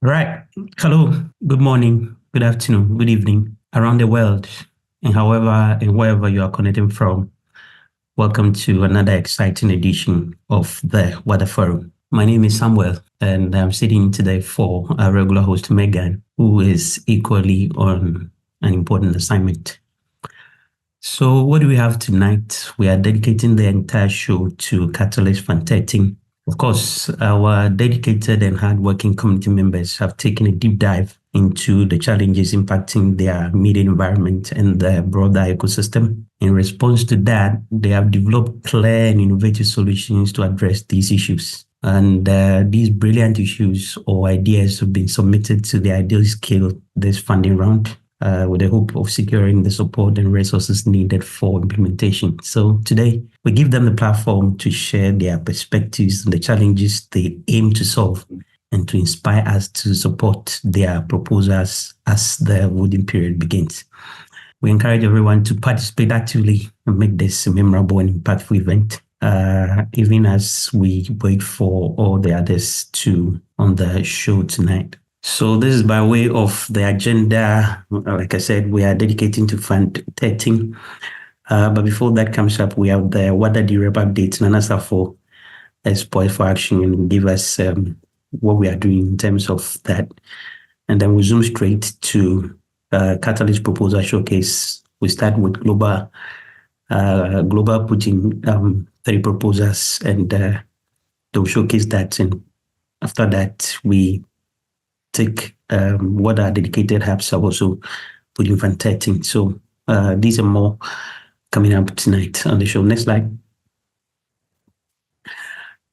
Right. Hello. Good morning. Good afternoon. Good evening around the world and however and wherever you are connecting from. Welcome to another exciting edition of the Wada Forum. My name is Samuel and I'm sitting today for our regular host Megan, who is equally on an important assignment. So what do we have tonight? We are dedicating the entire show to Catalyst Fund13. Of course, our dedicated and hardworking community members have taken a deep dive into the challenges impacting their immediate environment and the broader ecosystem. In response to that, they have developed clear and innovative solutions to address these issues. And these brilliant issues or ideas have been submitted to the ideal scale this funding round. With the hope of securing the support and resources needed for implementation. So today, we give them the platform to share their perspectives and the challenges they aim to solve and to inspire us to support their proposals as the voting period begins. We encourage everyone to participate actively and make this a memorable and impactful event, even as we wait for all the others to on the show tonight. So this is by way of the agenda. Like I said, we are dedicating to Fund13. But before that comes up, we have the Wada Direct update. Nana Safo is poised for action and will give us what we are doing in terms of that. And then we zoom straight to Catalyst Proposal Showcase. We start with Global putting 3 proposals and they'll showcase that. And after that, we take what our dedicated hubs have also put in Fund13. So these are more coming up tonight on the show. Next slide.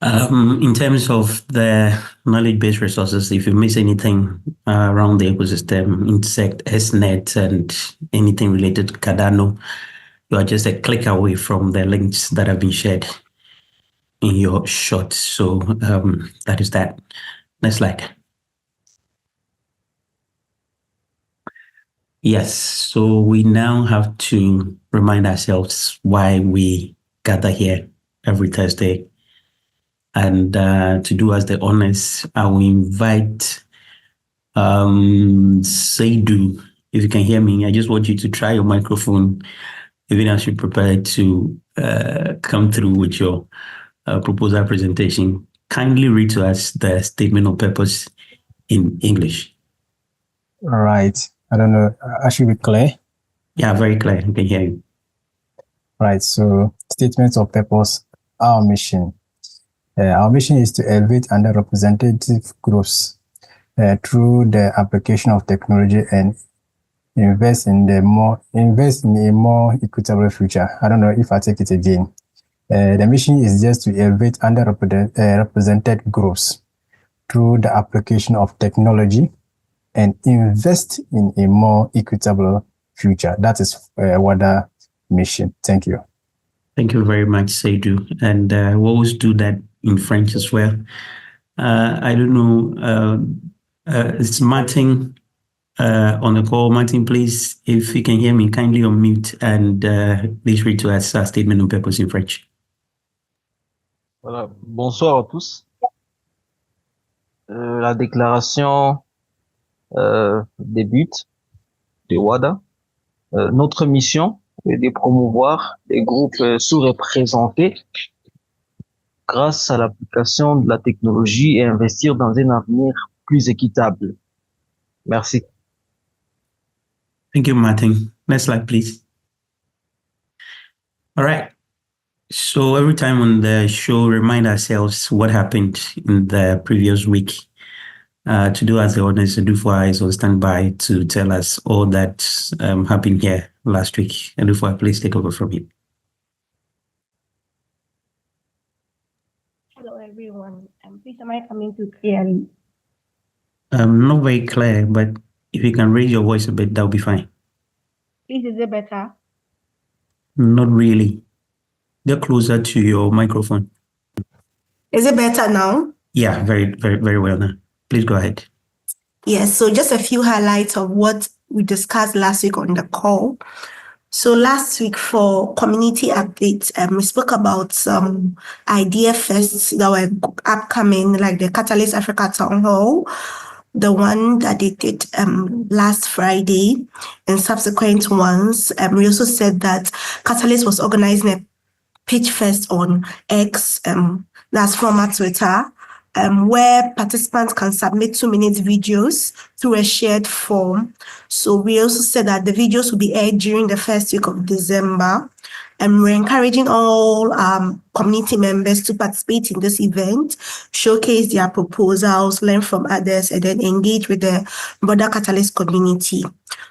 In terms of the knowledge-based resources, if you miss anything around the ecosystem, insect, SNet, and anything related to Cardano, you are just a click away from the links that have been shared in your short. So that is that. Next slide. Yes, so we now have to remind ourselves why we gather here every Thursday. And to do us the honors, I will invite Seidu. If you can hear me, I just want you to try your microphone, even as you prepare to come through with your proposal presentation. Kindly read to us the statement of purpose in English. All right. I don't know. I should be clear. Yeah, very clear. I can hear you. Right. So, statements of purpose. Our mission. Our mission is to elevate underrepresented groups through the application of technology and invest in a more equitable future. I don't know if I take it again. The mission is just to elevate underrepresented groups through the application of technology and invest in a more equitable future. That is Wada mission. Thank you. Thank you very much, Seidu. And we'll always do that in French as well. I don't know, it's Martin on the call. Martin, please, if you can hear me, kindly unmute and please read to us a statement of purpose in French. Voilà. Bonsoir à tous. La déclaration des buts de WADA. Notre mission est de promouvoir les groupes sous-représentés grâce à l'application de la technologie et investir dans un avenir plus équitable. Merci. Thank you, Martin. Next slide, please. All right. So every time on the show, remind ourselves what happened in the previous week. To do us the honors, Edufwa is on standby to tell us all that happened here last week. Edufwa, please take over from him. Hello, everyone. Please, am I coming through clearly? Not very clear, but if you can raise your voice a bit, that'll be fine. Please, is it better? Not really. Get closer to your microphone. Is it better now? Yeah, very, very, very well now. Please go ahead. Yes, so just a few highlights of what we discussed last week on the call. So last week for community updates, we spoke about some idea fests that were upcoming, like the Catalyst Africa Town Hall, the one that they did last Friday and subsequent ones. We also said that Catalyst was organizing a pitch fest on X, that's former Twitter, where participants can submit 2-minute videos through a shared form. So we also said that the videos will be aired during the first week of December. And we're encouraging all community members to participate in this event, showcase their proposals, learn from others, and then engage with the broader Catalyst community.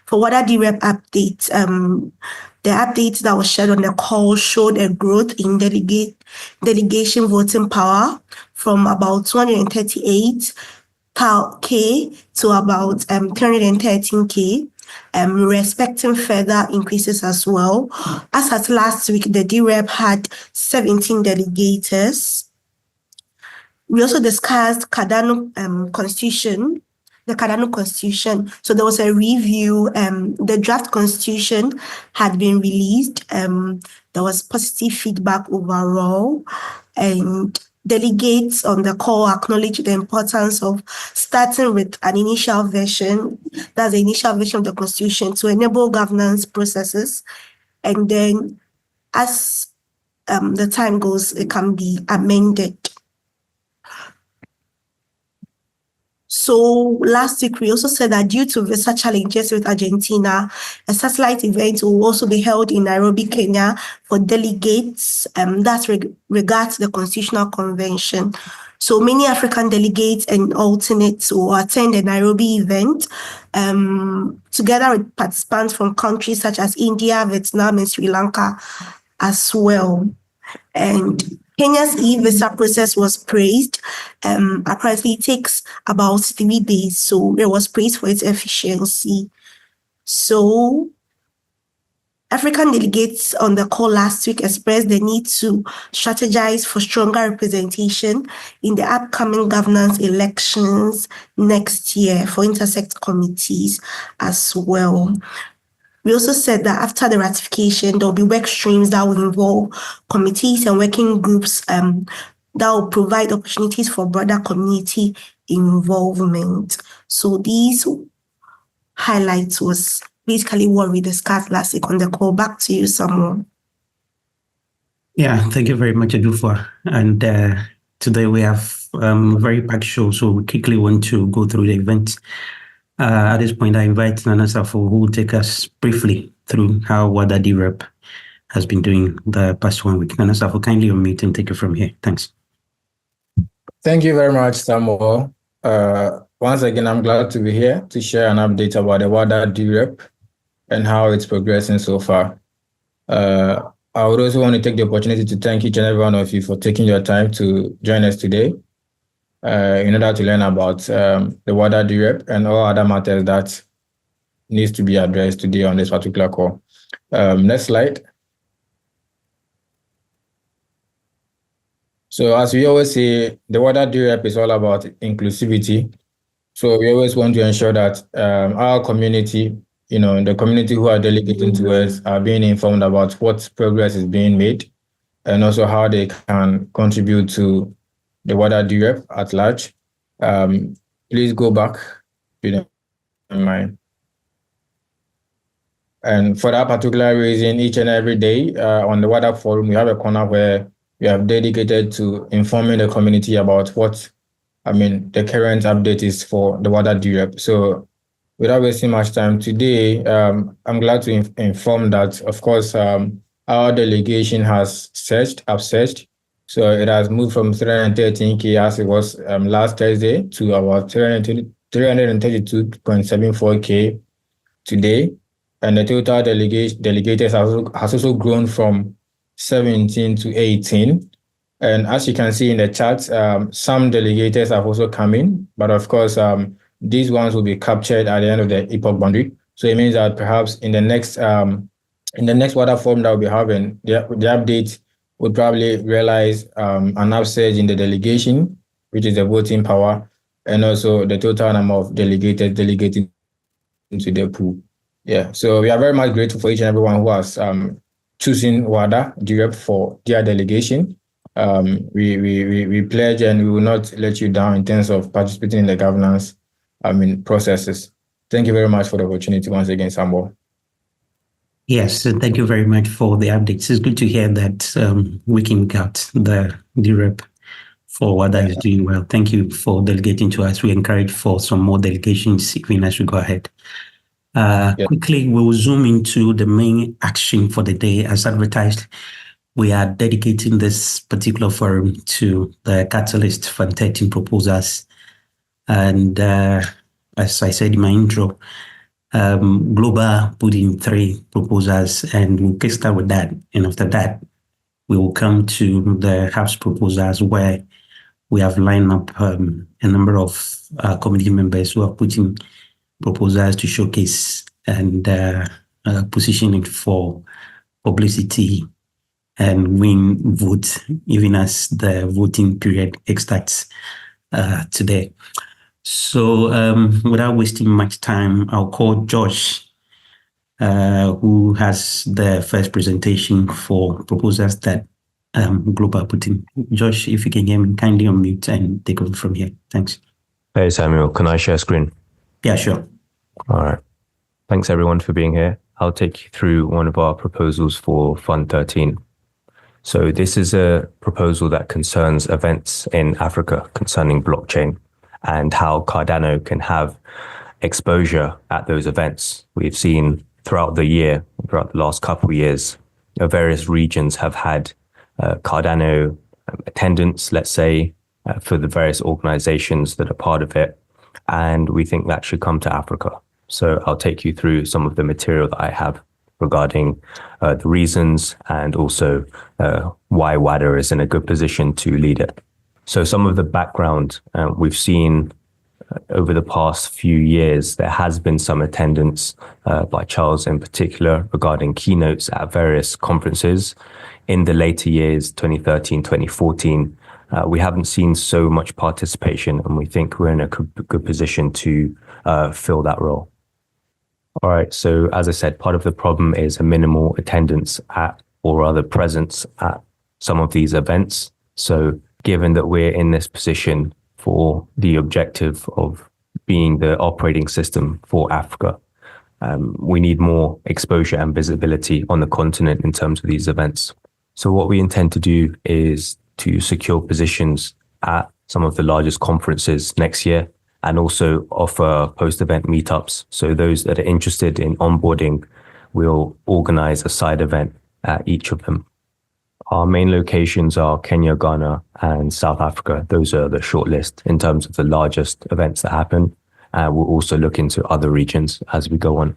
For Wada DREP update, the updates that was shared on the call showed a growth in delegation voting power from about 238K to about 313K. We're expecting further increases as well. As at last week, the DREP had 17 delegators. We also discussed Cardano Constitution, the Cardano Constitution. So there was a review. The draft Constitution had been released. There was positive feedback overall, and delegates on the call acknowledged the importance of starting with an initial version, that's the initial version of the Constitution, to enable governance processes. And then as the time goes, it can be amended. So last week, we also said that due to visa challenges with Argentina, a satellite event will also be held in Nairobi, Kenya for delegates that regards the Constitutional Convention. So many African delegates and alternates will attend the Nairobi event together with participants from countries such as India, Vietnam, and Sri Lanka as well. And Kenya's e-visa process was praised. Apparently, it takes about 3 days, so it was praised for its efficiency. So African delegates on the call last week expressed the need to strategize for stronger representation in the upcoming governance elections next year for intersect committees as well. We also said that after the ratification, there will be work streams that will involve committees and working groups that will provide opportunities for broader community involvement. So these highlights was basically what we discussed last week on the call. Back to you, Samuel. Yeah, thank you very much, Adufa. And today we have a very packed show, so we quickly want to go through the event. At this point, I invite Nana Safo, who will take us briefly through how Wada DREP has been doing the past 1 week. Nana Safo, kindly unmute and take it from here. Thanks. Thank you very much, Samuel. Once again, I'm glad to be here to share an update about the Wada DREP and how it's progressing so far. I would also want to take the opportunity to thank each and every one of you for taking your time to join us today in order to learn about the Wada DREP and all other matters that needs to be addressed today on this particular call. Next slide. So as we always say, the Wada DREP is all about inclusivity. So we always want to ensure that our community, the community who are delegating to us are being informed about what progress is being made and also how they can contribute to the Wada DREP at large. Please go back to the mind. And for that particular reason, each and every day on the Wada Forum, we have a corner where we have dedicated to informing the community about what, the current update is for the Wada DREP. So without wasting much time today, I'm glad to inform that, of course, our delegation has upsurged. So it has moved from 313K as it was last Thursday to about 332.74K today. And the total delegators has also grown from 17 to 18. And as you can see in the chat, some delegators have also come in, but of course, these ones will be captured at the end of the epoch boundary. So it means that perhaps in the next Wada Forum that we'll be having, the update would probably realize an upsurge in the delegation, which is the voting power, and also the total number of delegators delegating into the pool. Yeah, so we are very much grateful for each and everyone who has choosing Wada DREP for their delegation. We pledge and we will not let you down in terms of participating in the governance processes. Thank you very much for the opportunity once again, Samuel. Yes, thank you very much for the updates. It's good to hear that week in, week out, the rep for Wada is doing well. Thank you for delegating to us. We encourage for some more delegations even as we go ahead. Quickly, we'll zoom into the main action for the day. As advertised, we are dedicating this particular forum to the Catalyst Fund13 proposals. And as I said in my intro, Global put in 3 proposals, and we'll kickstart with that. And after that, we will come to the Hub's proposals, where we have lined up a number of committee members who are putting proposals to showcase and position it for publicity and win votes, even as the voting period starts today. So without wasting much time, I'll call Josh, who has the first presentation for proposals that Global put in. Josh, if you can hear me, kindly unmute and take over from here. Thanks. Hey, Samuel, can I share screen? Yeah, sure. All right. Thanks, everyone, for being here. I'll take you through one of our proposals for Fund13. So this is a proposal that concerns events in Africa concerning blockchain and how Cardano can have exposure at those events. We've seen throughout the last couple of years, various regions have had Cardano attendance, let's say, for the various organizations that are part of it. And we think that should come to Africa. So I'll take you through some of the material that I have regarding the reasons and also why Wada is in a good position to lead it. So some of the background we've seen over the past few years, there has been some attendance by Charles in particular regarding keynotes at various conferences. In the later years, 2013, 2014, we haven't seen so much participation, and we think we're in a good position to fill that role. All right, so as I said, part of the problem is a minimal attendance at, or rather presence at, some of these events. So given that we're in this position for the objective of being the operating system for Africa, we need more exposure and visibility on the continent in terms of these events. So what we intend to do is to secure positions at some of the largest conferences next year, and also offer post-event meetups. So those that are interested in onboarding will organize a side event at each of them. Our main locations are Kenya, Ghana, and South Africa. Those are the short list in terms of the largest events that happen. We'll also look into other regions as we go on.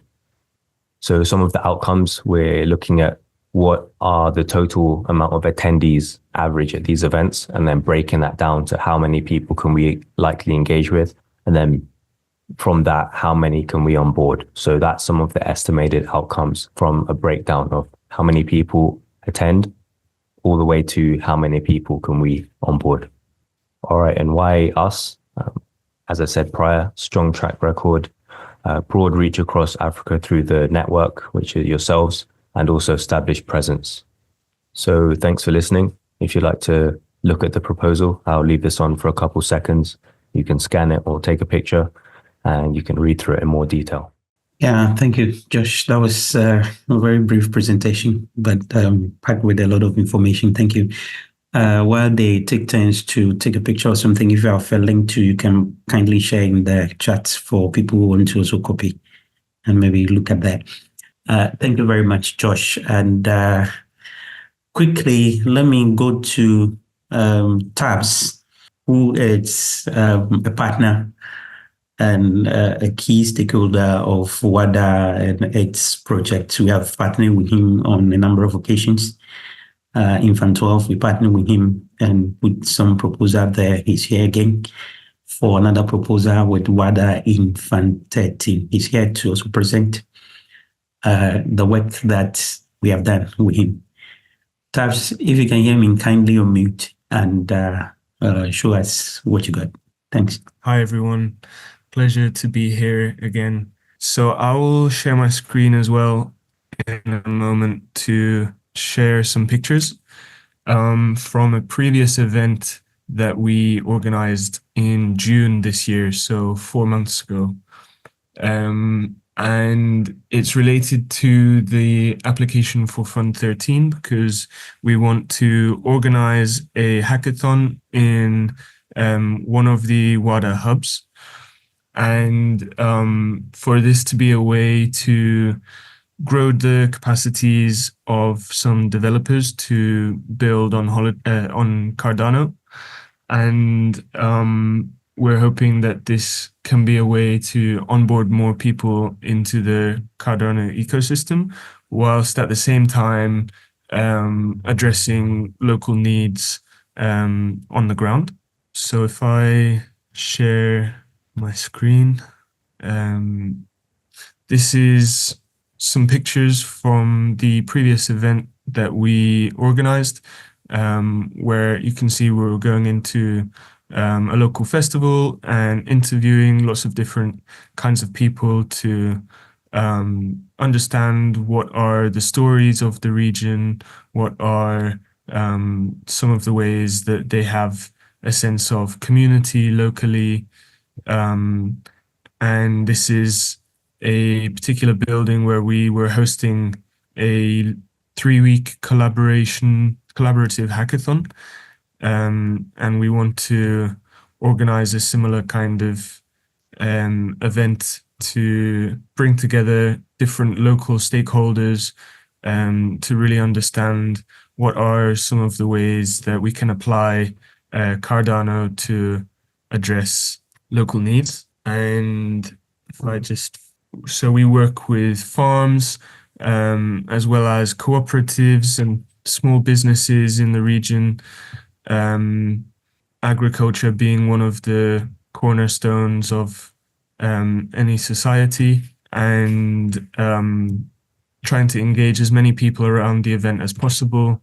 So some of the outcomes, we're looking at what are the total amount of attendees average at these events, and then breaking that down to how many people can we likely engage with. And then from that, how many can we onboard? So that's some of the estimated outcomes from a breakdown of how many people attend all the way to how many people can we onboard. All right, and why us? As I said prior, strong track record, broad reach across Africa through the network, which are yourselves, and also established presence. So thanks for listening. If you'd like to look at the proposal, I'll leave this on for a couple seconds. You can scan it or take a picture, and you can read through it in more detail. Yeah, thank you, Josh. That was a very brief presentation, but packed with a lot of information. Thank you. While they take turns to take a picture or something, if you have a link to, you can kindly share in the chat for people who want to also copy and maybe look at that. Thank you very much, Josh. And quickly, let me go to Tabs, who is a partner and a key stakeholder of WADA and its project. We have partnered with him on a number of occasions. In Fund12, we partnered with him and put some proposal there. He's here again for another proposal with WADA in Fund13. He's here to also present the work that we have done with him. Tabs, if you can hear me, kindly unmute and show us what you got. Thanks. Hi, everyone. Pleasure to be here again. So I will share my screen as well in a moment to share some pictures from a previous event that we organized in June this year, so 4 months ago. And it's related to the application for Fund13 because we want to organize a hackathon in one of the Wada hubs. And for this to be a way to grow the capacities of some developers to build on Cardano. And we're hoping that this can be a way to onboard more people into the Cardano ecosystem, whilst at the same time addressing local needs on the ground. So if I share my screen, this is some pictures from the previous event that we organized, where you can see we're going into a local festival and interviewing lots of different kinds of people to understand what are the stories of the region, what are some of the ways that they have a sense of community locally. And this is a particular building where we were hosting a 3-week collaborative hackathon. And we want to organize a similar kind of event to bring together different local stakeholders to really understand what are some of the ways that we can apply Cardano to address local needs. And if I so we work with farms as well as cooperatives and small businesses in the region, agriculture being one of the cornerstones of any society, and trying to engage as many people around the event as possible.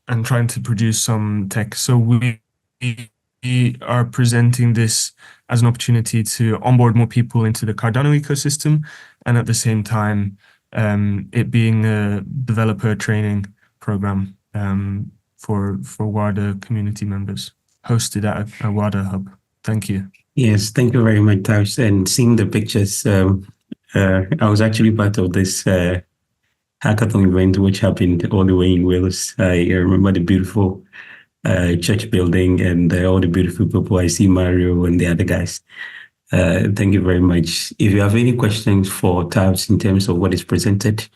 And trying to produce some tech. So we are presenting this as an opportunity to onboard more people into the Cardano ecosystem, and at the same time, it being a developer training program for WADA community members, hosted at a WADA hub. Thank you. Yes, thank you very much, Tash. And seeing the pictures, I was actually part of this hackathon event, which happened all the way in Wales. I remember the beautiful church building and all the beautiful people. I see Mario and the other guys. Thank you very much. If you have any questions for Tash in terms of what is presented,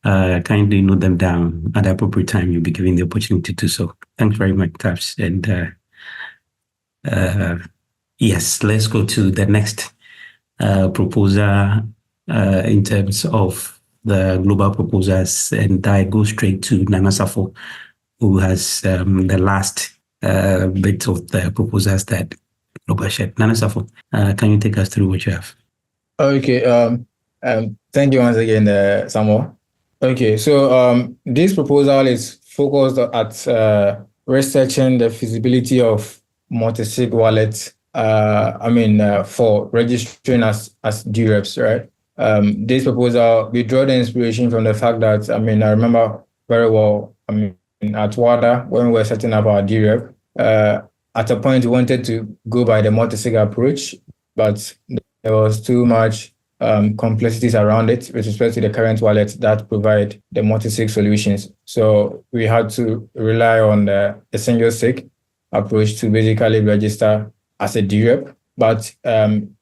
kindly note them down. At the appropriate time, you'll be given the opportunity to do so. Thanks very much, Tash. And yes, let's go to the next proposer in terms of the global proposers, and I go straight to Nana Safo, who has the last bit of the proposals that Global shared. Nana Safo, can you take us through what you have? Okay. Thank you once again, Samuel. Okay, so this proposal is focused at researching the feasibility of multi-sig wallets. For registering as DREPs, right? This proposal, we draw the inspiration from the fact that, I remember very well, at WADA, when we were setting up our DREP, at a point we wanted to go by the multi-sig approach, but there was too much complexities around it with respect to the current wallets that provide the multi-sig solutions. So we had to rely on the single sig approach to basically register as a DREP. But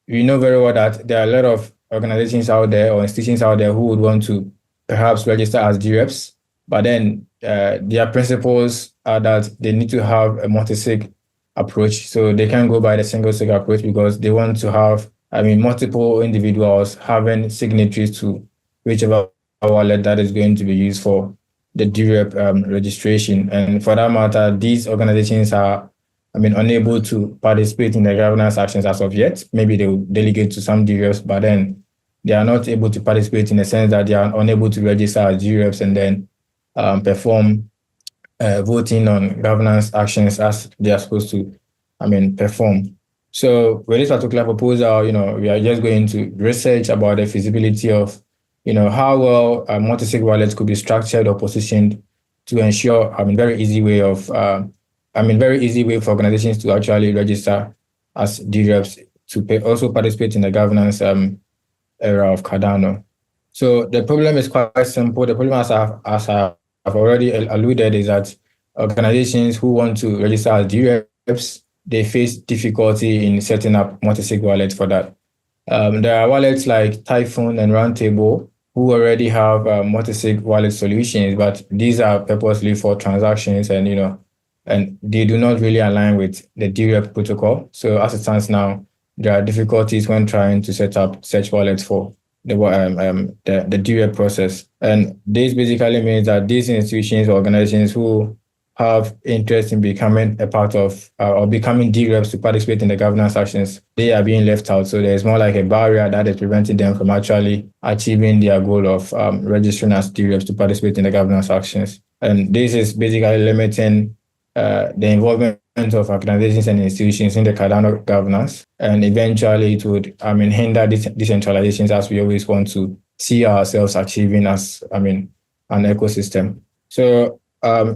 we know very well that there are a lot of organizations out there or institutions out there who would want to perhaps register as DREPs, but then their principles are that they need to have a multi-sig approach. So they can't go by the single sig approach because they want to have, multiple individuals having signatories to whichever wallet that is going to be used for the DREP registration. And for that matter, these organizations are unable to participate in the governance actions as of yet. Maybe they will delegate to some DREPs, but then they are not able to participate in the sense that they are unable to register as DREPs and then perform voting on governance actions as they are supposed to, perform. So with this particular proposal, we are just going to research about the feasibility of, how well multi-sig wallets could be structured or positioned to ensure, very easy way of very easy way for organizations to actually register as DREPs to also participate in the governance era of Cardano. So the problem is quite simple. The problem, as I've already alluded, is that organizations who want to register as DREPs, they face difficulty in setting up multi-sig wallets for that. There are wallets like Typhoon and Roundtable who already have multi-sig wallet solutions, but these are purposely for transactions, and and they do not really align with the DREP protocol. So as it stands now, there are difficulties when trying to set up such wallets for the DREP process. And this basically means that these institutions or organizations who have interest in becoming a part of or becoming DREPs to participate in the governance actions, they are being left out. So there's more like a barrier that is preventing them from actually achieving their goal of registering as DREPs to participate in the governance actions. And this is basically limiting the involvement of organizations and institutions in the Cardano governance, and eventually it would, hinder decentralizations, as we always want to see ourselves achieving as, an ecosystem. So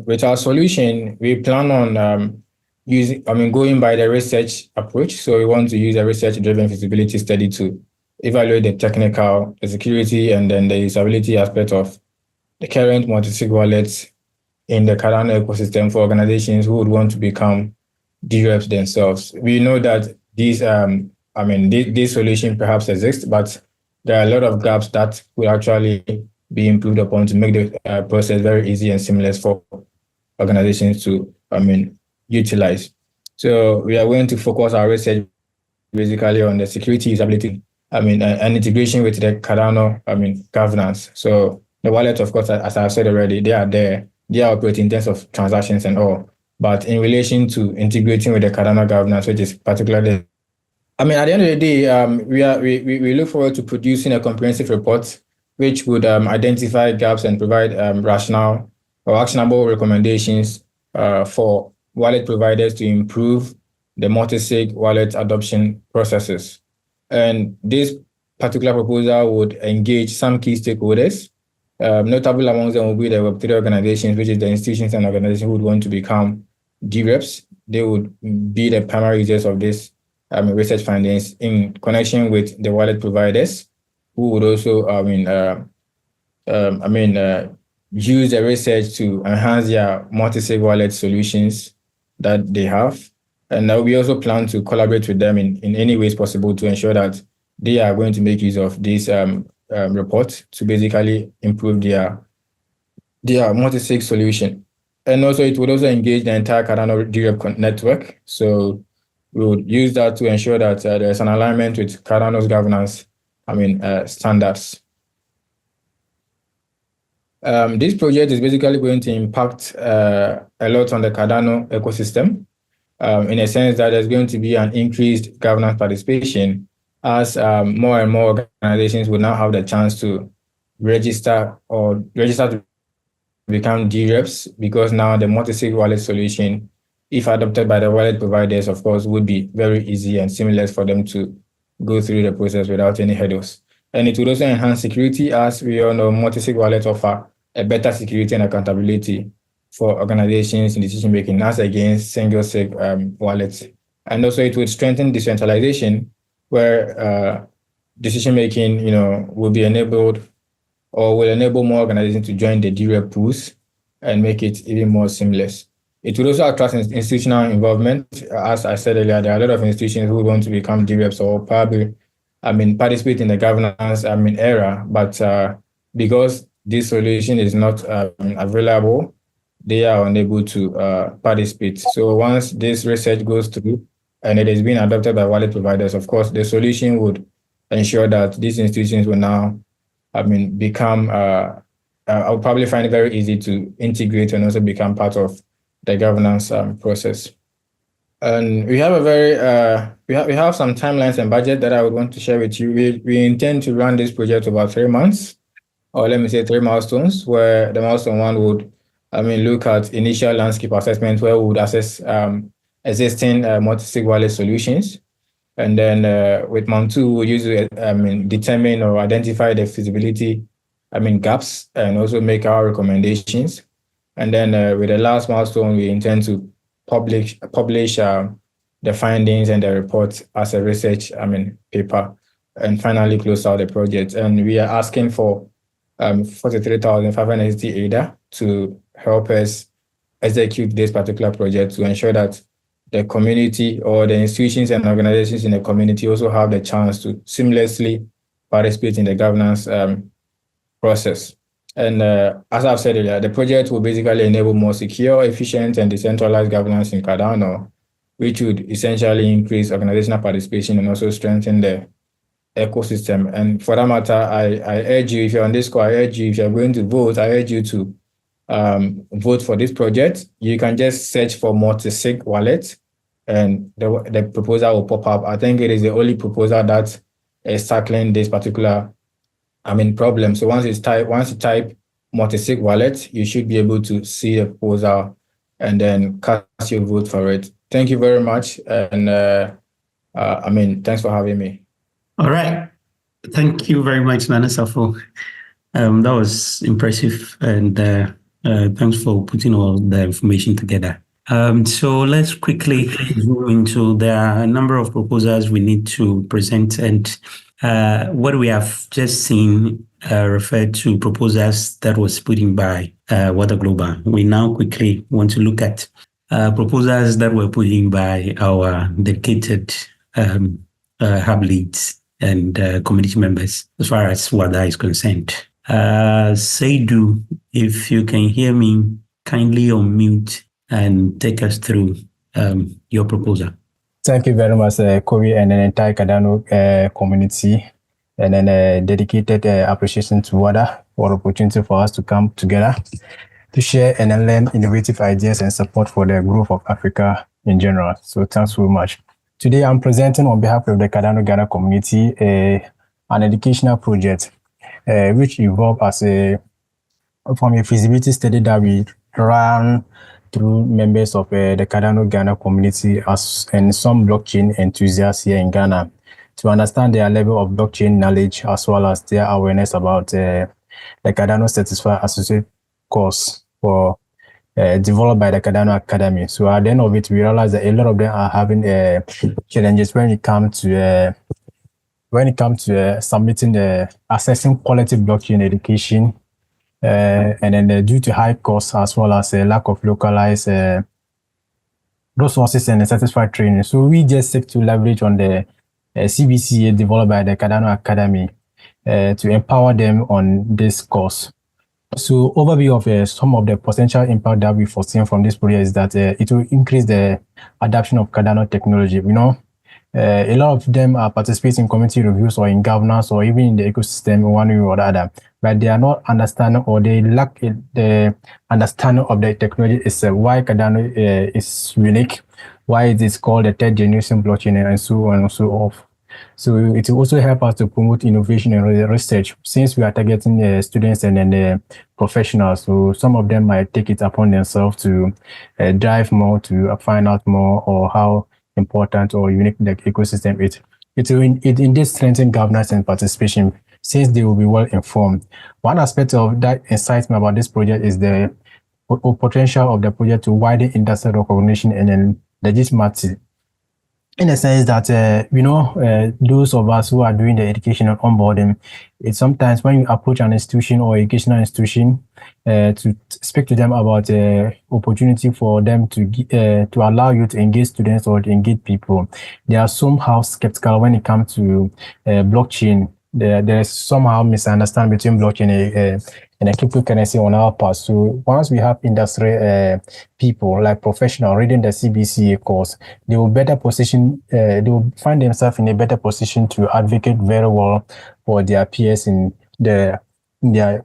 with our solution, we plan on going by the research approach. So we want to use a research-driven feasibility study to evaluate the technical, the security, and then the usability aspect of the current multi-sig wallets in the Cardano ecosystem for organizations who would want to become DREPs themselves. We know that these solution perhaps exist, but there are a lot of gaps that will actually be improved upon to make the process very easy and seamless for organizations to, utilize. So we are going to focus our research basically on the security, usability, and integration with the Cardano, governance. So the wallet, of course, as I've said already, they are there. They are operating in terms of transactions and all. But in relation to integrating with the Cardano governance, which is particularly, at the end of the day, we look forward to producing a comprehensive report which would identify gaps and provide rational or actionable recommendations for wallet providers to improve the multi-sig wallet adoption processes. And this particular proposal would engage some key stakeholders. Notable amongst them will be the Web3 organizations, which is the institutions and organizations who would want to become DREPs. They would be the primary users of this research findings in connection with the wallet providers, who would also, use the research to enhance their multi-sig wallet solutions that they have. And we also plan to collaborate with them in any ways possible to ensure that they are going to make use of this report to basically improve their multi-sig solution. And also it would also engage the entire Cardano DREP network. So we would use that to ensure that there's an alignment with Cardano's governance standards. This project is basically going to impact a lot on the Cardano ecosystem, in a sense that there's going to be an increased governance participation, as more and more organizations will now have the chance to register to become DREPs, because now the multi-sig wallet solution, if adopted by the wallet providers, of course, would be very easy and seamless for them to go through the process without any hurdles. And it would also enhance security, as we all know multi-sig wallets offer a better security and accountability for organizations in decision-making as against single-sig wallets. And also it would strengthen decentralization, where decision-making, will be enabled, or will enable more organizations to join the DREP pools and make it even more seamless. It will also attract institutional involvement. As I said earlier, there are a lot of institutions who want to become DREPs or probably, participate in the governance, era, but because this solution is not available, they are unable to participate. So once this research goes through and it is being adopted by wallet providers, of course, the solution would ensure that these institutions will now, become, I'll probably find it very easy to integrate and also become part of the governance process. And we have a very, we have some timelines and budget that I would want to share with you. We intend to run this project about 3 months, or let me say 3 milestones, where the milestone 1 would, look at initial landscape assessment, where we would assess existing multi-sig wallet solutions. And then with month 2, we'll use to determine or identify the feasibility, gaps, and also make our recommendations. And then with the last milestone, we intend to publish the findings and the report as a research, paper, and finally close out the project. And we are asking for 43,560 AIDA to help us execute this particular project to ensure that the community or the institutions and organizations in the community also have the chance to seamlessly participate in the governance process. And as I've said earlier, the project will basically enable more secure, efficient, and decentralized governance in Cardano, which would essentially increase organizational participation and also strengthen the ecosystem. And for that matter, I urge you, if you're on this call, I urge you, if you're going to vote, I urge you to vote for this project. You can just search for multi-sig wallet and the proposal will pop up. I think it is the only proposal that is tackling this particular problem. So once you type multi-sig wallet, you should be able to see the proposal and then cast your vote for it. Thank you very much. And thanks for having me. All right. Thank you very much, Nana Safo. That was impressive. And thanks for putting all the information together. So let's quickly go into, there are a number of proposals we need to present, and what we have just seen referred to proposals that was put in by Wada Global. We now quickly want to look at proposals that were put in by our dedicated hub leads and community members as far as Wada is concerned. Seidu, if you can hear me, kindly unmute and take us through your proposal. Thank you very much, Kobe, and the entire Cardano community, and then dedicated appreciation to Wada for the opportunity for us to come together to share and learn innovative ideas and support for the growth of Africa in general. So thanks so much. Today, I'm presenting on behalf of the Cardano Ghana community an educational project which evolved from a feasibility study that we ran through members of the Cardano Ghana community and some blockchain enthusiasts here in Ghana to understand their level of blockchain knowledge as well as their awareness about the Cardano Certified Associate course for developed by the Cardano Academy. So at the end of it, we realized that a lot of them are having challenges when it comes to submitting assessing quality blockchain education. And then due to high costs as well as lack of localized resources and satisfied training. So we just seek to leverage on the CBCA developed by the Cardano Academy to empower them on this course. So overview of some of the potential impact that we foresee from this project is that it will increase the adoption of Cardano technology. We know a lot of them are participating in community reviews or in governance or even in the ecosystem one way or the other, but they are not understanding or they lack the understanding of the technology is why Cardano is unique, why it is called the third generation blockchain and so on and so forth. So it will also help us to promote innovation and research since we are targeting students and then professionals. So some of them might take it upon themselves to drive more, to find out more or how important or unique the ecosystem is. It will indeed strengthen governance and participation since they will be well informed. One aspect of that excites me about this project is the potential of the project to widen industry recognition and then legitimacy. In the sense that, those of us who are doing the education and onboarding, it's sometimes when you approach an institution or educational institution to speak to them about the opportunity for them to allow you to engage students or to engage people, they are somehow skeptical when it comes to blockchain. There is somehow misunderstanding between blockchain and a cryptocurrency on our part. So once we have industry people like professionals reading the CBCA course, they will better position. They will find themselves in a better position to advocate very well for their peers in their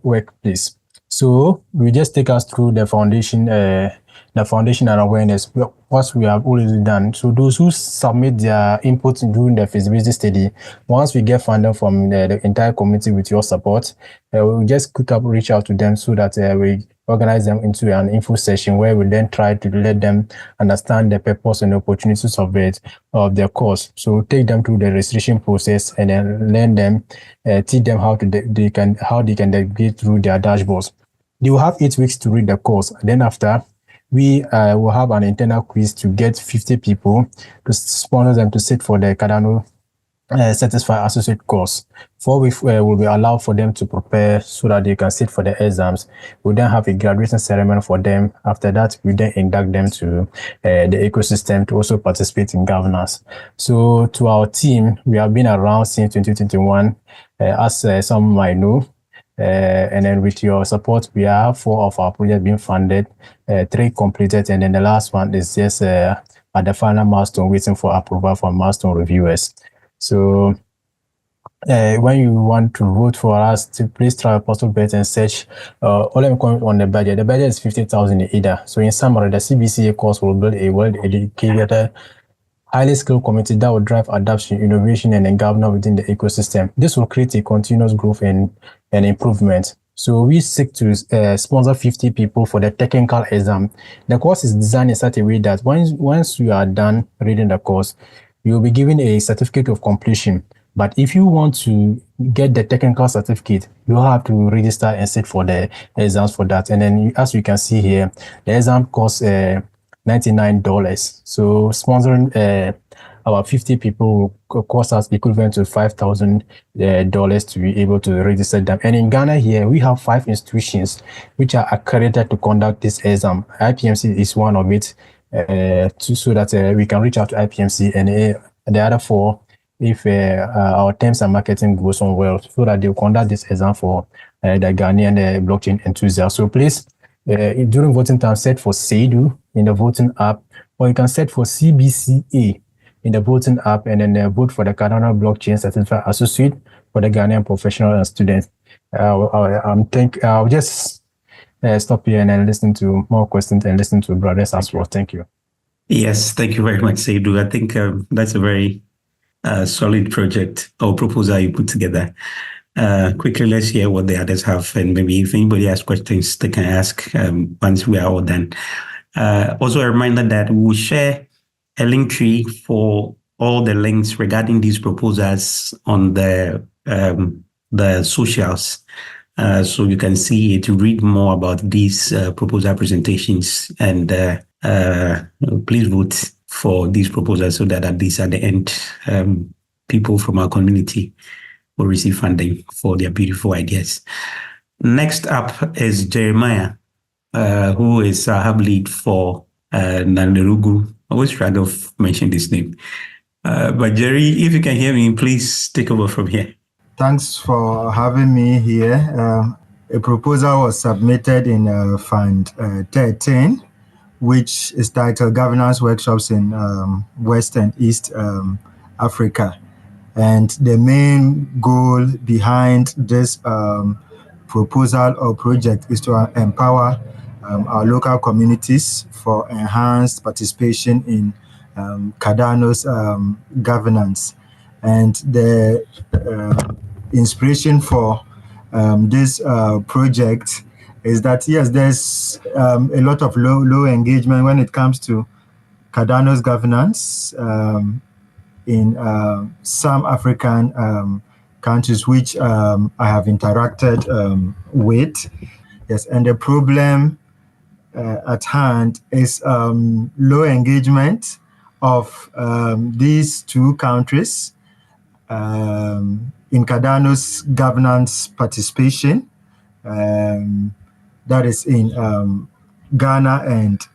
workplace. So we just take us through the foundation and awareness, what we have already done. So those who submit their input during the feasibility study, once we get funding from the entire community with your support, we'll just reach out to them so that we organize them into an info session where we then try to let them understand the purpose and the opportunities of their course. So take them through the registration process and then learn them, teach them how they can navigate through their dashboards. They will have 8 weeks to read the course. Then after, we will have an internal quiz to get 50 people to sponsor them to sit for the Cardano Satisfy Associate course. 4 weeks will be allowed for them to prepare so that they can sit for the exams. We'll then have a graduation ceremony for them. After that, we then induct them to the ecosystem to also participate in governance. So to our team, we have been around since 2021, as some might know. And then with your support, we have 4 of our projects being funded, 3 completed, and then the last one is just at the final milestone, waiting for approval from milestone reviewers. So when you want to vote for us, please try Apostle Bet and search all I'm comment on the budget. The budget is 50,000 either. So in summary, the CBCA course will build a well-educated, highly skilled community that will drive adoption, innovation, and governance within the ecosystem. This will create a continuous growth and improvement. So we seek to sponsor 50 people for the technical exam. The course is designed in such a way that once you are done reading the course, you will be given a certificate of completion. But if you want to get the technical certificate, you have to register and sit for the exams for that. And then, as you can see here, the exam costs $99. So sponsoring about 50 people will cost us equivalent to $5,000 to be able to register them. And in Ghana here, we have 5 institutions which are accredited to conduct this exam. IPMC is one of it, so that we can reach out to IPMC, and the other 4, if our terms and marketing goes on well, so that they'll conduct this exam for the Ghanaian blockchain enthusiasts. So please, during voting time, set for SEDU in the voting app, or you can set for CBCA in the voting app, and then vote for the Cardano Blockchain Certified Associate for the Ghanaian professional and students. I'll just stop here and then listen to more questions and listen to brothers as well. Thank you. Yes, thank you very much, Seidu. I think that's a very solid project or proposal you put together. Quickly, let's hear what the others have, and maybe if anybody has questions, they can ask once we are all done. Also, a reminder that we will share a link tree for all the links regarding these proposals on the socials. So you can see it to read more about these proposal presentations, and please vote for these proposals so that at least at the end, people from our community will receive funding for their beautiful ideas. Next up is Jeremiah, who is our hub lead for Nanderugu. I always try to mention this name. But Jerry, if you can hear me, please take over from here. Thanks for having me here. A proposal was submitted in Fund13, which is titled Governance Workshops in West and East Africa. And the main goal behind this proposal or project is to empower our local communities for enhanced participation in Cardano's governance. And the inspiration for this project is that, yes, there's a lot of low engagement when it comes to Cardano's governance in some African countries which I have interacted with. Yes, and the problem at hand is low engagement of these 2 countries in Cardano's governance participation. That is in Ghana and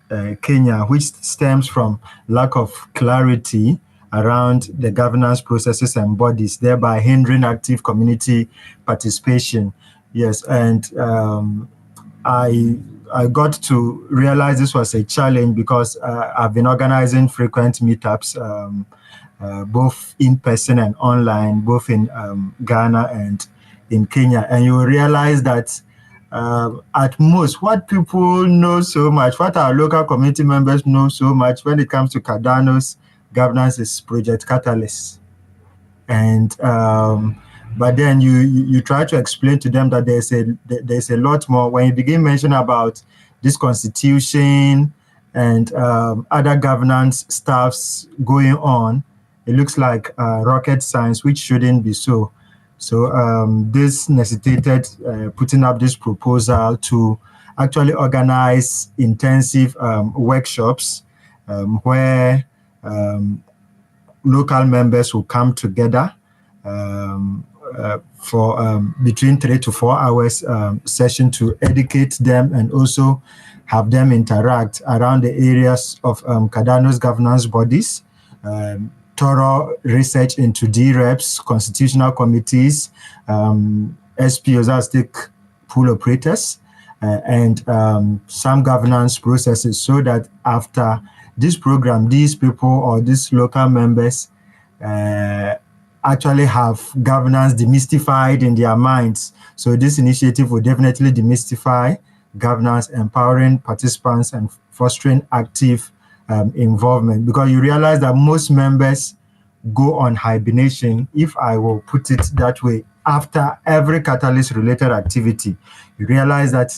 Kenya, which stems from lack of clarity around the governance processes and bodies, thereby hindering active community participation. Yes, and I got to realize this was a challenge because I've been organizing frequent meetups, both in person and online, both in Ghana and in Kenya. And you will realize that at most, what people know so much, what our local community members know so much when it comes to Cardano's governance is Project Catalyst. And but then you try to explain to them that there's a lot more. When you begin mentioning about this constitution and other governance stuffs going on, it looks like rocket science, which shouldn't be so. So this necessitated putting up this proposal to actually organize intensive workshops where local members will come together for between 3 to 4 hours session to educate them and also have them interact around the areas of Cardano's governance bodies, thorough research into DREPs, constitutional committees, SPOs, as stake pool operators, and some governance processes, so that after this program, these people or these local members actually have governance demystified in their minds. So this initiative will definitely demystify governance, empowering participants and fostering active involvement, because you realize that most members go on hibernation, if I will put it that way, after every catalyst-related activity. You realize that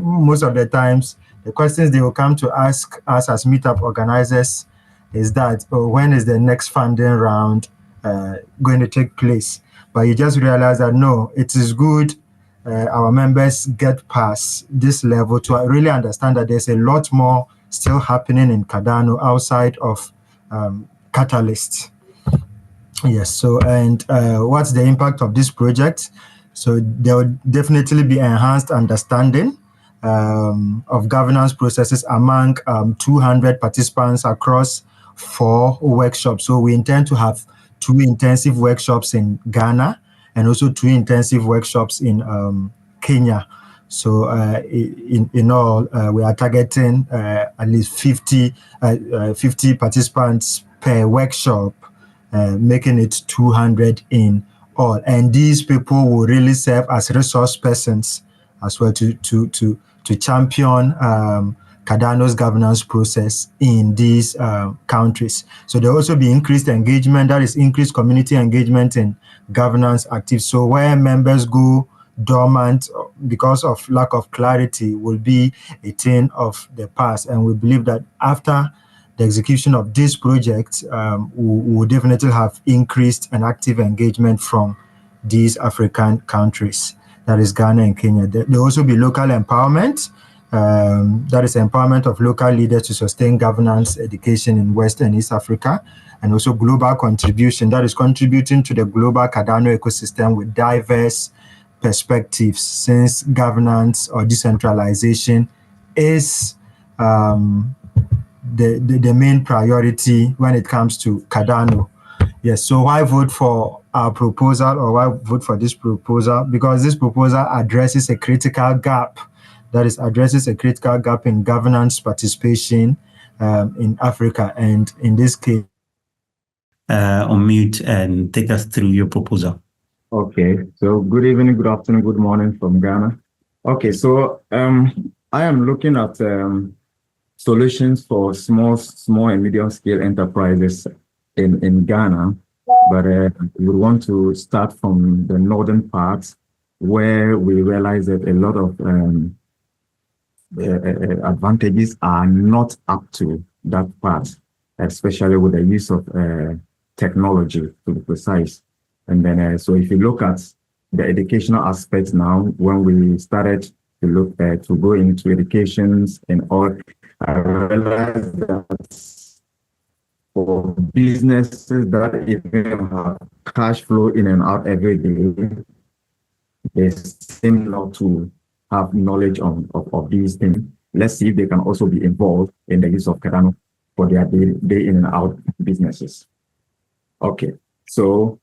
most of the times, the questions they will come to ask us as meetup organizers is that, when is the next funding round going to take place? But you just realize that, no, it is good our members get past this level to really understand that there's a lot more still happening in Cardano outside of Catalyst. Yes, so and what's the impact of this project? So there will definitely be enhanced understanding of governance processes among 200 participants across 4 workshops. So we intend to have 2 intensive workshops in Ghana and also 2 intensive workshops in Kenya. So in all, we are targeting at least 50 participants per workshop, making it 200 in all. And these people will really serve as resource persons as well to champion Cardano's governance process in these countries. So there will also be increased engagement, that is increased community engagement in governance activities. So where members go dormant because of lack of clarity will be a thing of the past. And we believe that after the execution of this project, we will definitely have increased and active engagement from these African countries, that is Ghana and Kenya. There will also be local empowerment, that is empowerment of local leaders to sustain governance education in West and East Africa, and also global contribution, that is contributing to the global Cardano ecosystem with diverse perspectives, since governance or decentralization is the main priority when it comes to Cardano. Yes, so why vote for our proposal, or why vote for this proposal? Because this proposal addresses a critical gap, that is addresses a critical gap in governance participation in Africa, and in this case. Unmute and take us through your proposal. Okay, so good evening, good afternoon, good morning from Ghana. Okay, so I am looking at solutions for small and medium scale enterprises in Ghana, but we want to start from the northern parts, where we realize that a lot of advantages are not up to that part, especially with the use of technology, to be precise. And then, so if you look at the educational aspects now, when we started to look to go into educations and all, I realized that for businesses that even have cash flow in and out every day, they seem not to have knowledge of these things. Let's see if they can also be involved in the use of Cardano for their day in and out businesses. Okay, so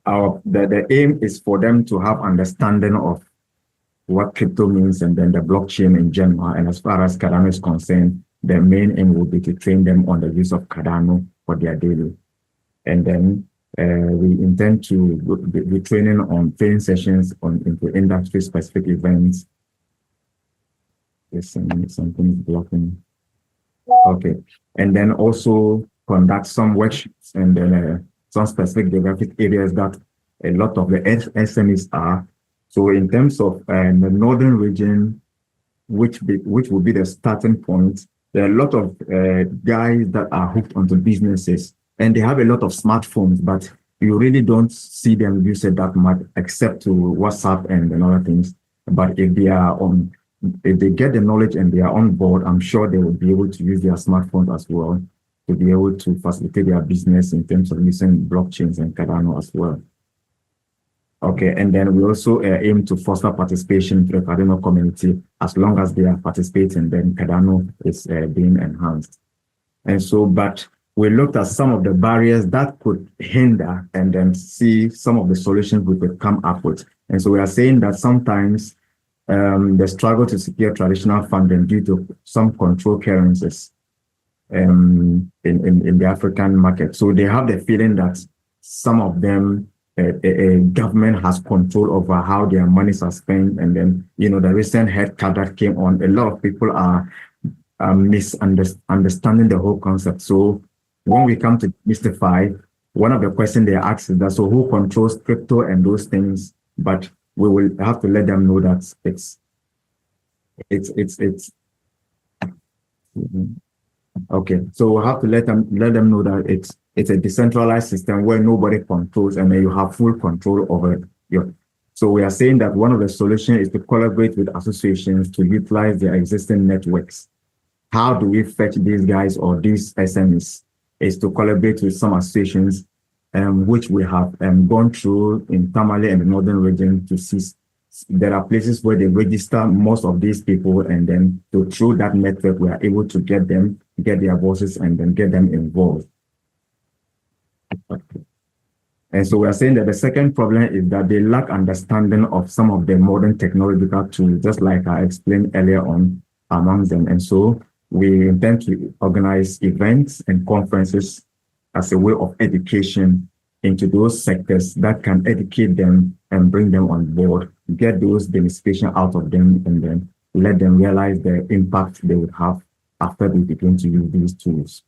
the aim is for them to have understanding of what crypto means and then the blockchain in general. And as far as Cardano is concerned, the main aim will be to train them on the use of Cardano for their daily. And then we intend to be training on training sessions into industry-specific events. There's something blocking. Okay, and then also conduct some workshops and then some specific geographic areas that a lot of the SMEs are. So in terms of the northern region, which will be the starting point, there are a lot of guys that are hooked onto businesses, and they have a lot of smartphones, but you really don't see them use it that much, except to WhatsApp and other things. But if they are on if they get the knowledge and they are on board, I'm sure they will be able to use their smartphones as well to be able to facilitate their business in terms of using blockchains and Cardano as well. Okay, and then we also aim to foster participation to the Cardano community. As long as they are participating, then Cardano is being enhanced. And so, but we looked at some of the barriers that could hinder and then see some of the solutions we could come up with. And so we are saying that sometimes the struggle to secure traditional funding due to some control currencies in the African market. So they have the feeling that some of them, a government has control over how their monies are spent. And then, the recent head cut that came on, a lot of people are misunderstanding the whole concept. So when we come to mystify, one of the questions they ask is that, so who controls crypto and those things? But we will have to let them know that it's okay. So we'll have to let them know that it's a decentralized system where nobody controls and then you have full control over your. So we are saying that one of the solutions is to collaborate with associations to utilize their existing networks. How do we fetch these guys or these SMEs? Is to collaborate with some associations, which we have gone through in Tamale and the northern region to see. There are places where they register most of these people, and then through that network, we are able to get their voices and then get them involved. And so we are saying that the second problem is that they lack understanding of some of the modern technological tools, just like I explained earlier on among them. And so we intend to organize events and conferences as a way of education into those sectors that can educate them and bring them on board, get those demonstration out of them, and then let them realize the impact they would have after they begin to use these tools.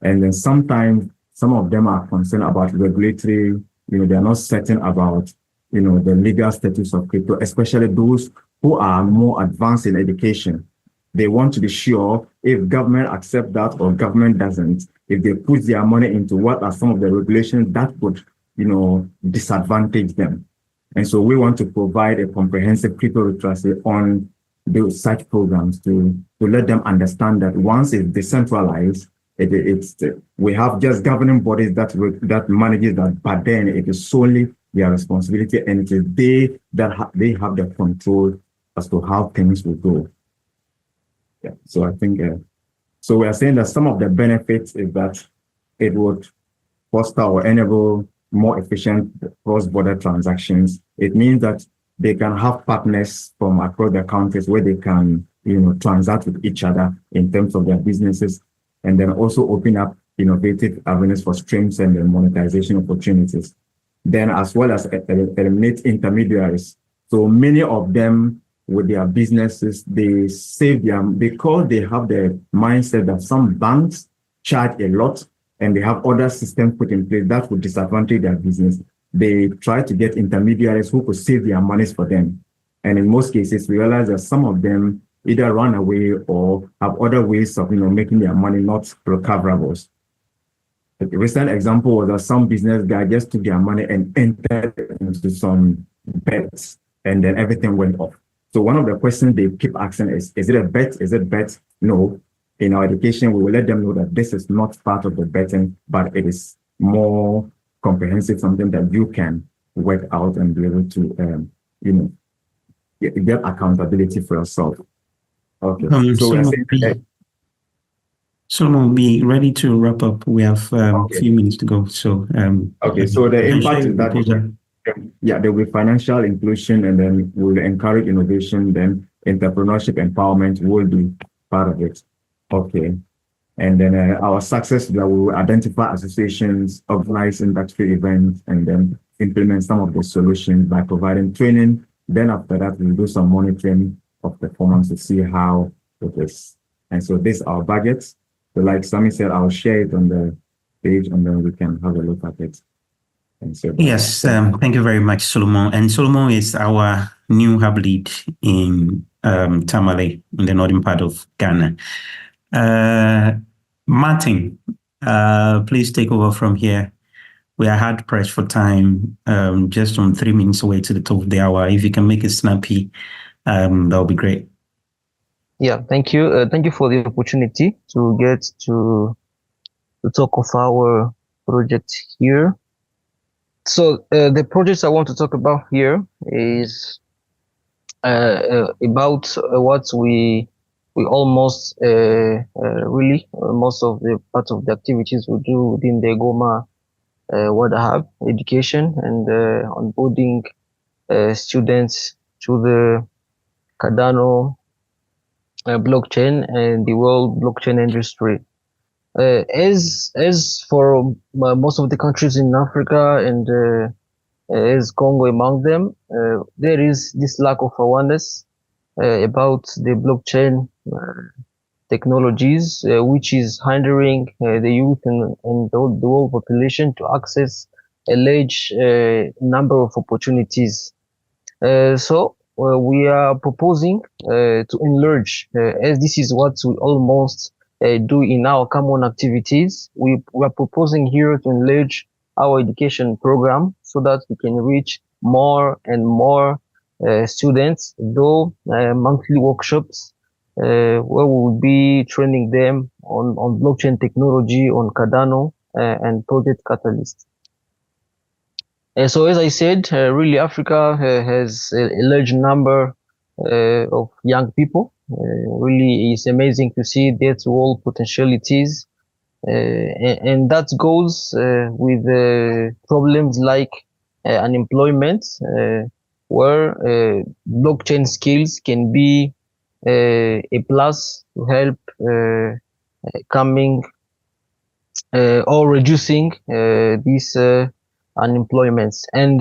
And then sometimes some of them are concerned about regulatory, they're not certain about, the legal status of crypto, especially those who are more advanced in education. They want to be sure if government accepts that or government doesn't, if they put their money into what are some of the regulations that would, disadvantage them. And so we want to provide a comprehensive crypto literacy on those such programs to let them understand that once it's decentralized, we have just governing bodies that manages that, but then it is solely their responsibility, and it is they have the control as to how things will go. Yeah, so I think, so we are saying that some of the benefits is that it would foster or enable more efficient cross-border transactions. It means that they can have partners from across the countries where they can, transact with each other in terms of their businesses, and then also open up innovative avenues for streams and monetization opportunities. Then as well as eliminate intermediaries. So many of them with their businesses, they save them because they have the mindset that some banks charge a lot and they have other systems put in place that would disadvantage their business. They try to get intermediaries who could save their monies for them. And in most cases, we realize that some of them either run away or have other ways of making their money not recoverables. A recent example was that some business guy just took their money and entered into some bets, and then everything went off. So one of the questions they keep asking is it a bet? Is it bet? No. In our education, we will let them know that this is not part of the betting, but it is more comprehensive, something that you can work out and be able to, get accountability for yourself. Okay. Solomon, be ready to wrap up. We have a few minutes to go. So, okay. So the impact is that. Yeah, there will be financial inclusion, and then we'll encourage innovation, then entrepreneurship empowerment will be part of it. Okay. And then our success that we will identify associations, organize industry events, and then implement some of the solutions by providing training. Then after that, we'll do some monitoring of performance to see how it is. And so this is our budget. So like Sammy said, I'll share it on the page and then we can have a look at it. Yes, thank you very much, Solomon. And Solomon is our new hub lead in Tamale, in the northern part of Ghana. Martin, please take over from here. We are hard pressed for time, just on 3 minutes away to the top of the hour. If you can make it snappy, that would be great. Yeah, thank you. Thank you for the opportunity to get to talk of our project here. So the projects I want to talk about here is about what we almost really most of the part of the activities we do within the Goma Wada Hub, education and onboarding students to the Cardano blockchain and the world blockchain industry. As for most of the countries in Africa and as Congo among them, there is this lack of awareness about the blockchain technologies, which is hindering the youth and the world population to access a large number of opportunities. So we are proposing to enlarge, as this is what we almost do in our common activities. We are proposing here to enlarge our education program so that we can reach more and more students, though monthly workshops where we will be training them on blockchain technology, on Cardano and Project Catalyst. So as I said, really Africa has a large number of young people. Really, it's amazing to see their all potentialities, and that goes with problems like unemployment, where blockchain skills can be a plus to help coming or reducing these unemployments. And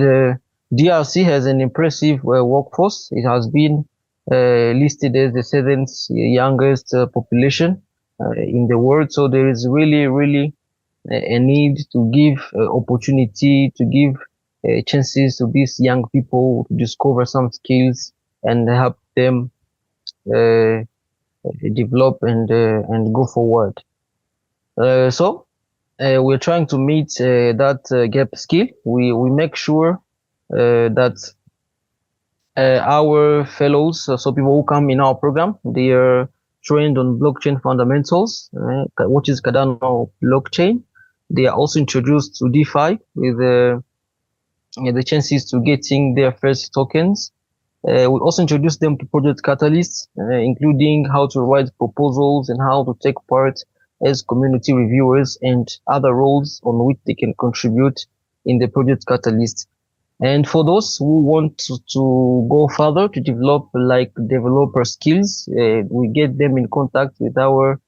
DRC has an impressive workforce. It has been listed as the seventh youngest population in the world. So there is really a need to give opportunity, to give chances to these young people to discover some skills and help them develop and go forward. So we're trying to meet that gap skill. We make sure that our fellows, so people who come in our program, they are trained on blockchain fundamentals, which is Cardano blockchain. They are also introduced to DeFi with the chances to getting their first tokens. We also introduce them to Project Catalyst, including how to write proposals and how to take part as community reviewers and other roles on which they can contribute in the Project Catalyst. And for those who want to go further to develop like developer skills, we get them in contact with our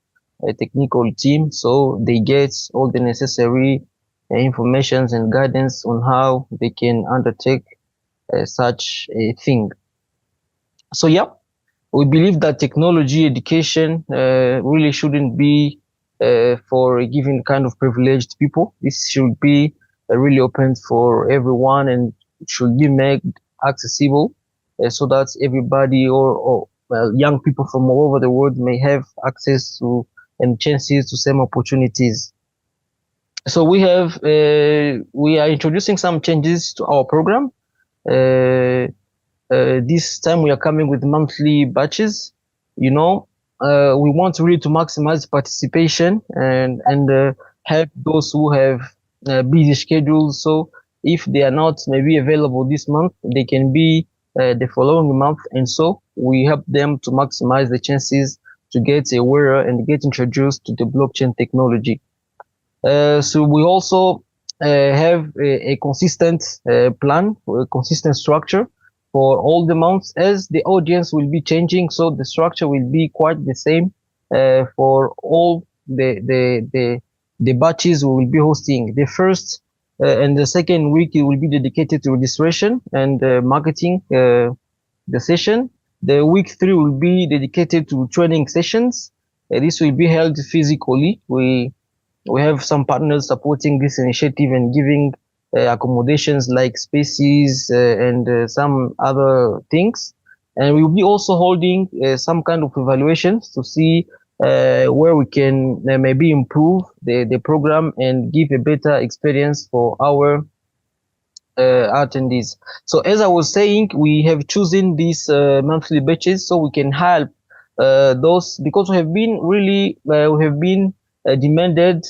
technical team, so they get all the necessary informations and guidance on how they can undertake such a thing. So yeah, we believe that technology education really shouldn't be for a given kind of privileged people. This should be really open for everyone and should be made accessible so that everybody or well, young people from all over the world may have access to and chances to same opportunities. So we are introducing some changes to our program. This time we are coming with monthly batches. We want really to maximize participation and help those who have busy schedules. So if they are not maybe available this month, they can be the following month. And so we help them to maximize the chances to get aware and get introduced to the blockchain technology. So we also have a consistent plan, a consistent structure for all the months, as the audience will be changing. So the structure will be quite the same for all the batches we will be hosting. The first and the second week it will be dedicated to registration and marketing the session. The week 3 will be dedicated to training sessions. This will be held physically. We have some partners supporting this initiative and giving accommodations like spaces and some other things. And we will be also holding some kind of evaluations to see where we can maybe improve the program and give a better experience for our attendees. So as I was saying, we have chosen these monthly batches so we can help those, because we have been really demanded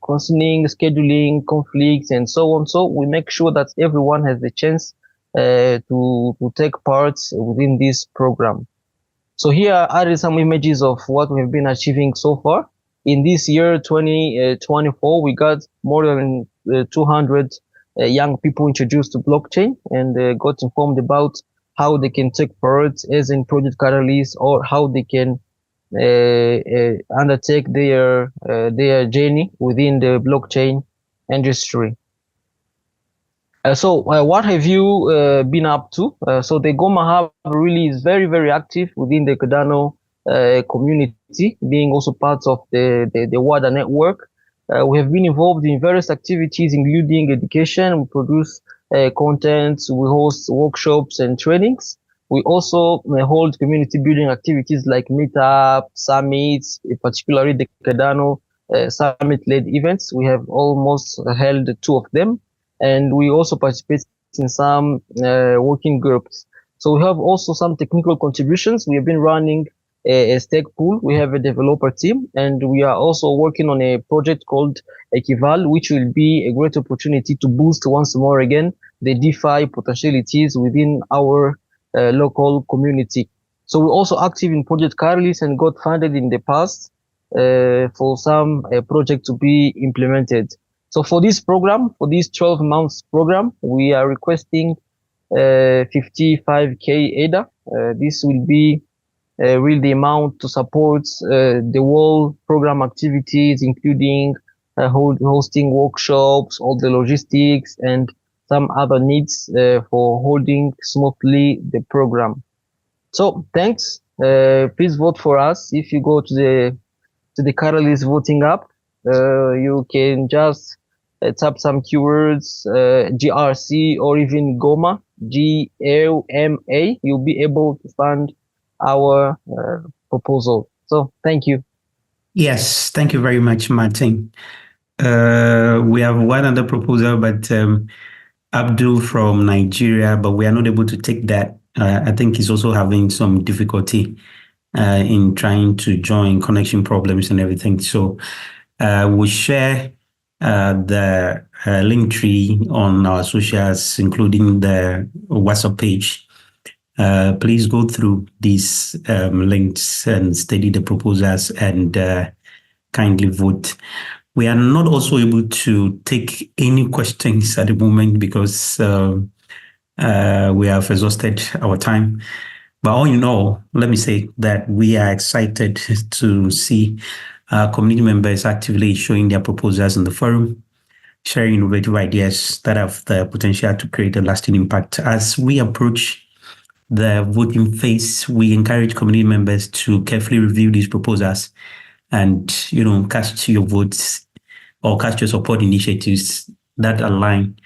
concerning scheduling, conflicts, and so on. So we make sure that everyone has the chance to take part within this program. So here are some images of what we have been achieving so far. In this year, 2024, we got more than 200 young people introduced to blockchain and got informed about how they can take part as in project catalysts, or how they can undertake their journey within the blockchain industry. So what have you been up to? So the Goma Hub really is very, very active within the Cardano community, being also part of the Wada network. We have been involved in various activities, including education. We produce content, we host workshops and trainings. We also hold community building activities like meetup, summits, particularly the Cardano summit-led events. We have almost held 2 of them. And we also participate in some working groups. So we have also some technical contributions. We have been running a stake pool. We have a developer team, and we are also working on a project called Equival, which will be a great opportunity to boost once more again the DeFi potentialities within our local community. So we're also active in Project Catalyst and got funded in the past for some project to be implemented. So for this program, for this 12 months program, we are requesting 55K ADA. This will be really the amount to support the whole program activities, including hosting workshops, all the logistics, and some other needs for holding smoothly the program. So thanks. Please vote for us. If you go to the Catalyst voting app, you can just tap some keywords, GRC or even GOMA, GOMA. You'll be able to fund our proposal. So thank you. Yes, thank you very much, Martin. We have one other proposal, but Abdul from Nigeria, but we are not able to take that. I think he's also having some difficulty in trying to join, connection problems and everything. So we'll share the link tree on our socials, including the WhatsApp page. Please go through these links and study the proposals and kindly vote. We are not also able to take any questions at the moment because we have exhausted our time. But all in all, let me say that we are excited to see community members actively showing their proposals in the forum, sharing innovative ideas that have the potential to create a lasting impact. As we approach the voting phase, we encourage community members to carefully review these proposals and, cast your votes or cast your support initiatives that align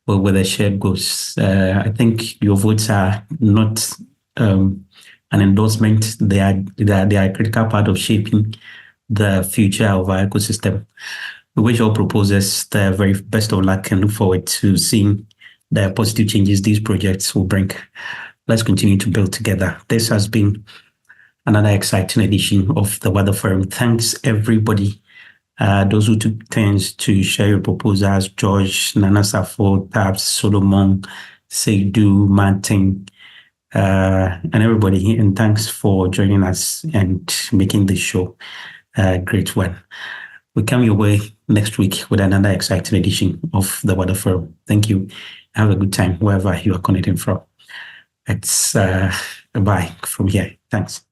with the shared goals. I think your votes are not an endorsement. They are a critical part of shaping the future of our ecosystem. We wish all proposers the very best of luck and look forward to seeing the positive changes these projects will bring. Let's continue to build together. This has been another exciting edition of the Wada Forum. Thanks, everybody. Those who took turns to share your proposals: George, Nana Safo, Tabs, Solomon, Seidu, Martin, and everybody. And thanks for joining us and making this show a great one. We come your way next week with another exciting edition of the Wada Forum. Thank you. Have a good time wherever you are connecting from. It's bye from here. Thanks.